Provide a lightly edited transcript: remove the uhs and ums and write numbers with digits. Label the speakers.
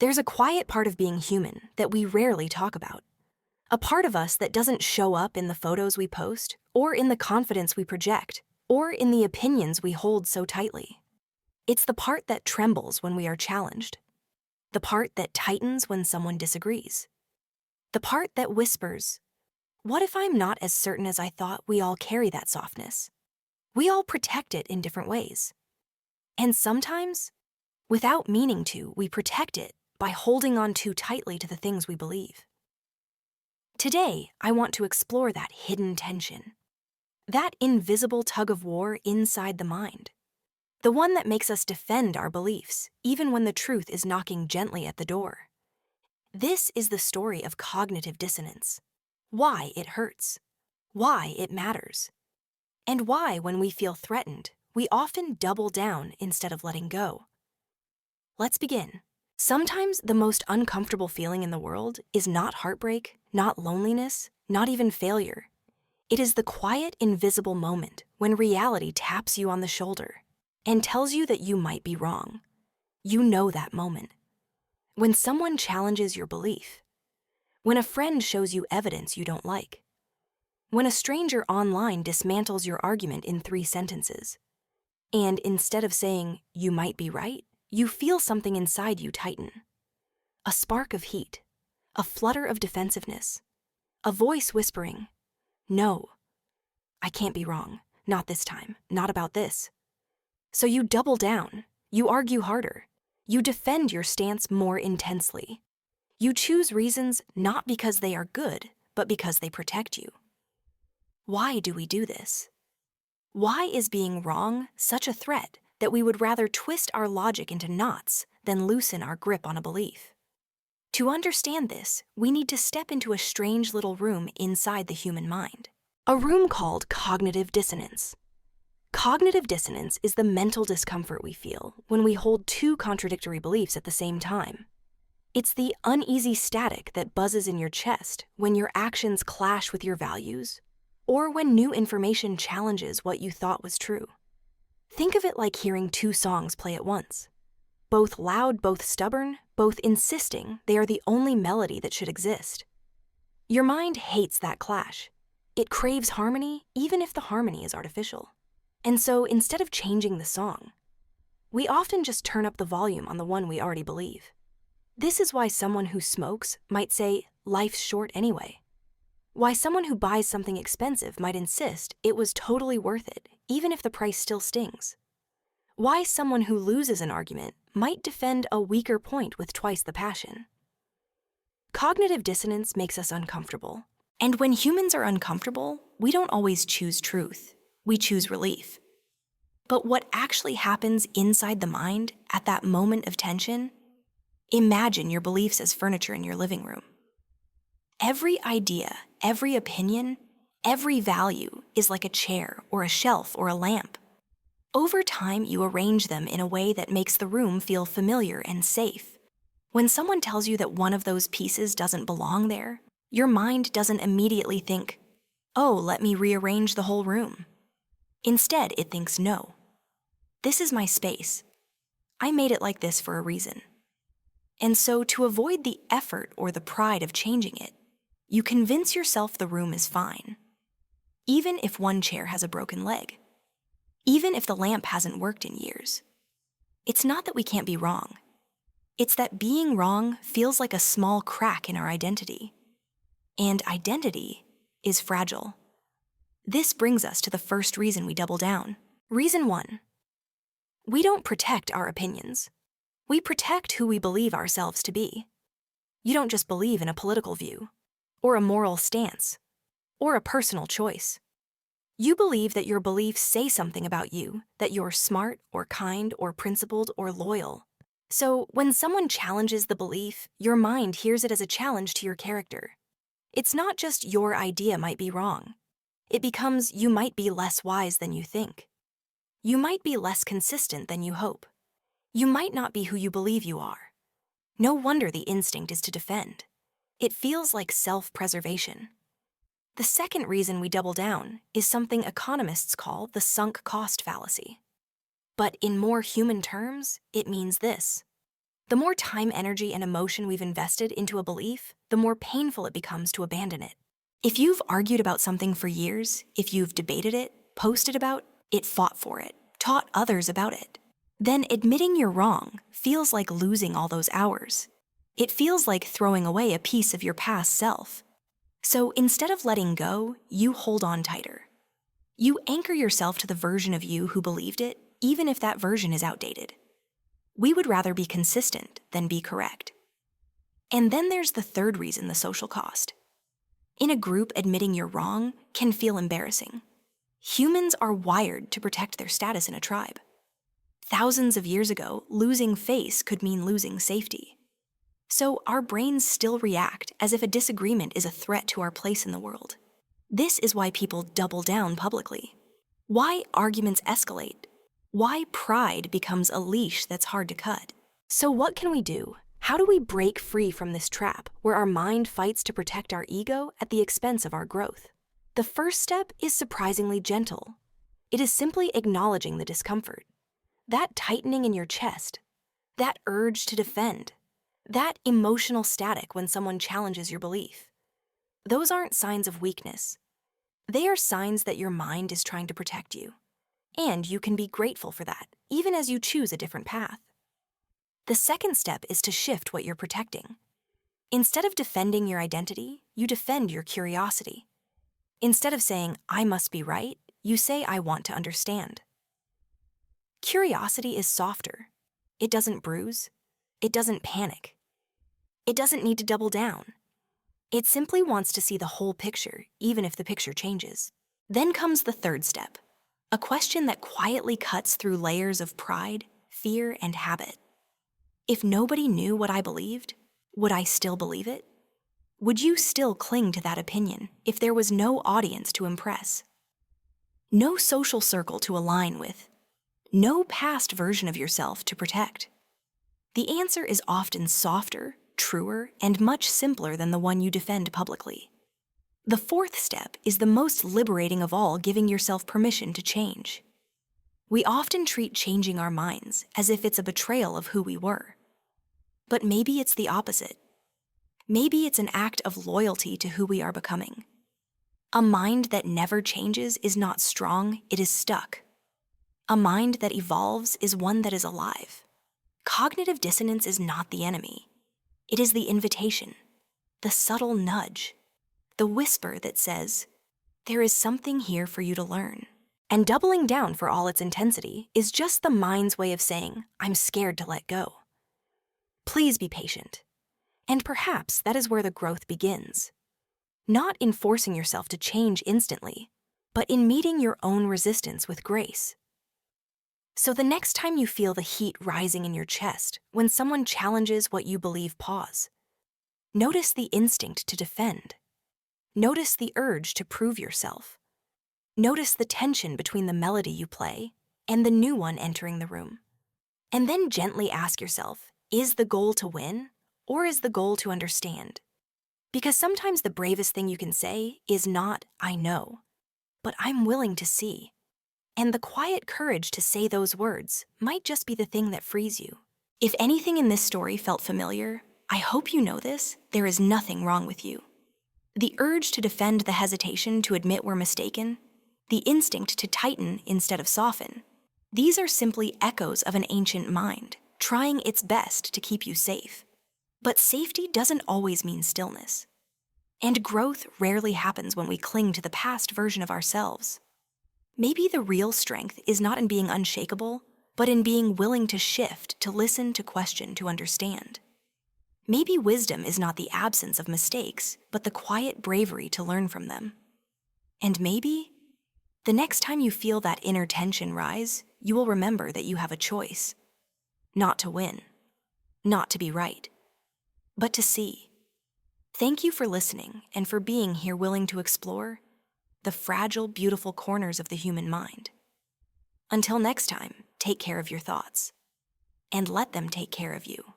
Speaker 1: There's a quiet part of being human that we rarely talk about. A part of us that doesn't show up in the photos we post, or in the confidence we project, or in the opinions we hold so tightly. It's the part that trembles when we are challenged. The part that tightens when someone disagrees. The part that whispers, "What if I'm not as certain as I thought?" We all carry that softness. We all protect it in different ways. And sometimes, without meaning to, we protect it by holding on too tightly to the things we believe. Today, I want to explore that hidden tension, that invisible tug of war inside the mind, the one that makes us defend our beliefs even when the truth is knocking gently at the door. This is the story of cognitive dissonance, why it hurts, why it matters, and why, when we feel threatened, we often double down instead of letting go. Let's begin. Sometimes the most uncomfortable feeling in the world is not heartbreak, not loneliness, not even failure. It is the quiet, invisible moment when reality taps you on the shoulder and tells you that you might be wrong. You know that moment. When someone challenges your belief. When a friend shows you evidence you don't like. When a stranger online dismantles your argument in 3 sentences. And instead of saying, "You might be right," you feel something inside you tighten. A spark of heat, a flutter of defensiveness, a voice whispering, "No, I can't be wrong, not this time, not about this." So you double down, you argue harder, you defend your stance more intensely. You choose reasons not because they are good, but because they protect you. Why do we do this? Why is being wrong such a threat that we would rather twist our logic into knots than loosen our grip on a belief? To understand this, we need to step into a strange little room inside the human mind. A room called cognitive dissonance. Cognitive dissonance is the mental discomfort we feel when we hold 2 contradictory beliefs at the same time. It's the uneasy static that buzzes in your chest when your actions clash with your values, or when new information challenges what you thought was true. Think of it like hearing 2 songs play at once. Both loud, both stubborn, both insisting they are the only melody that should exist. Your mind hates that clash. It craves harmony, even if the harmony is artificial. And so instead of changing the song, we often just turn up the volume on the one we already believe. This is why someone who smokes might say, "Life's short anyway." Why someone who buys something expensive might insist it was totally worth it, even if the price still stings. Why someone who loses an argument might defend a weaker point with twice the passion. Cognitive dissonance makes us uncomfortable. And when humans are uncomfortable, we don't always choose truth. We choose relief. But what actually happens inside the mind at that moment of tension? Imagine your beliefs as furniture in your living room. Every idea, every opinion, every value is like a chair or a shelf or a lamp. Over time, you arrange them in a way that makes the room feel familiar and safe. When someone tells you that one of those pieces doesn't belong there, your mind doesn't immediately think, "Oh, let me rearrange the whole room." Instead, it thinks, "No, this is my space. I made it like this for a reason." And so, to avoid the effort or the pride of changing it, you convince yourself the room is fine, even if one chair has a broken leg, even if the lamp hasn't worked in years. It's not that we can't be wrong. It's that being wrong feels like a small crack in our identity. And identity is fragile. This brings us to the first reason we double down. Reason 1. We don't protect our opinions. We protect who we believe ourselves to be. You don't just believe in a political view, or a moral stance, or a personal choice. You believe that your beliefs say something about you, that you're smart or kind or principled or loyal. So when someone challenges the belief, your mind hears it as a challenge to your character. It's not just your idea might be wrong. It becomes you might be less wise than you think. You might be less consistent than you hope. You might not be who you believe you are. No wonder the instinct is to defend. It feels like self-preservation. The second reason we double down is something economists call the sunk cost fallacy. But in more human terms, it means this. The more time, energy, and emotion we've invested into a belief, the more painful it becomes to abandon it. If you've argued about something for years, if you've debated it, posted about it, fought for it, taught others about it, then admitting you're wrong feels like losing all those hours. It feels like throwing away a piece of your past self. So instead of letting go, you hold on tighter. You anchor yourself to the version of you who believed it, even if that version is outdated. We would rather be consistent than be correct. And then there's the third reason, the social cost. In a group, admitting you're wrong can feel embarrassing. Humans are wired to protect their status in a tribe. Thousands of years ago, losing face could mean losing safety. So our brains still react as if a disagreement is a threat to our place in the world. This is why people double down publicly. Why arguments escalate. Why pride becomes a leash that's hard to cut. So what can we do? How do we break free from this trap where our mind fights to protect our ego at the expense of our growth? The first step is surprisingly gentle. It is simply acknowledging the discomfort. That tightening in your chest, that urge to defend, that emotional static when someone challenges your belief. Those aren't signs of weakness. They are signs that your mind is trying to protect you. And you can be grateful for that, even as you choose a different path. The second step is to shift what you're protecting. Instead of defending your identity, you defend your curiosity. Instead of saying, I must be right, you say, I want to understand. Curiosity is softer. It doesn't bruise. It doesn't panic. It doesn't need to double down. It simply wants to see the whole picture, even if the picture changes. Then comes the third step, a question that quietly cuts through layers of pride, fear, and habit. If nobody knew what I believed, would I still believe it? Would you still cling to that opinion if there was no audience to impress? No social circle to align with? No past version of yourself to protect? The answer is often softer, truer, and much simpler than the one you defend publicly. The fourth step is the most liberating of all, giving yourself permission to change. We often treat changing our minds as if it's a betrayal of who we were. But maybe it's the opposite. Maybe it's an act of loyalty to who we are becoming. A mind that never changes is not strong, it is stuck. A mind that evolves is one that is alive. Cognitive dissonance is not the enemy. It is the invitation, the subtle nudge, the whisper that says, there is something here for you to learn. And doubling down for all its intensity is just the mind's way of saying, I'm scared to let go. Please be patient. And perhaps that is where the growth begins. Not in forcing yourself to change instantly, but in meeting your own resistance with grace. So the next time you feel the heat rising in your chest when someone challenges what you believe, pause. Notice the instinct to defend. Notice the urge to prove yourself. Notice the tension between the melody you play and the new one entering the room. And then gently ask yourself, is the goal to win or is the goal to understand? Because sometimes the bravest thing you can say is not, I know, but I'm willing to see. And the quiet courage to say those words might just be the thing that frees you. If anything in this story felt familiar, I hope you know this, there is nothing wrong with you. The urge to defend, the hesitation to admit we're mistaken, the instinct to tighten instead of soften, these are simply echoes of an ancient mind, trying its best to keep you safe. But safety doesn't always mean stillness. And growth rarely happens when we cling to the past version of ourselves. Maybe the real strength is not in being unshakable, but in being willing to shift, to listen, to question, to understand. Maybe wisdom is not the absence of mistakes, but the quiet bravery to learn from them. And maybe, the next time you feel that inner tension rise, you will remember that you have a choice. Not to win, not to be right, but to see. Thank you for listening and for being here, willing to explore the fragile, beautiful corners of the human mind. Until next time, take care of your thoughts, and let them take care of you.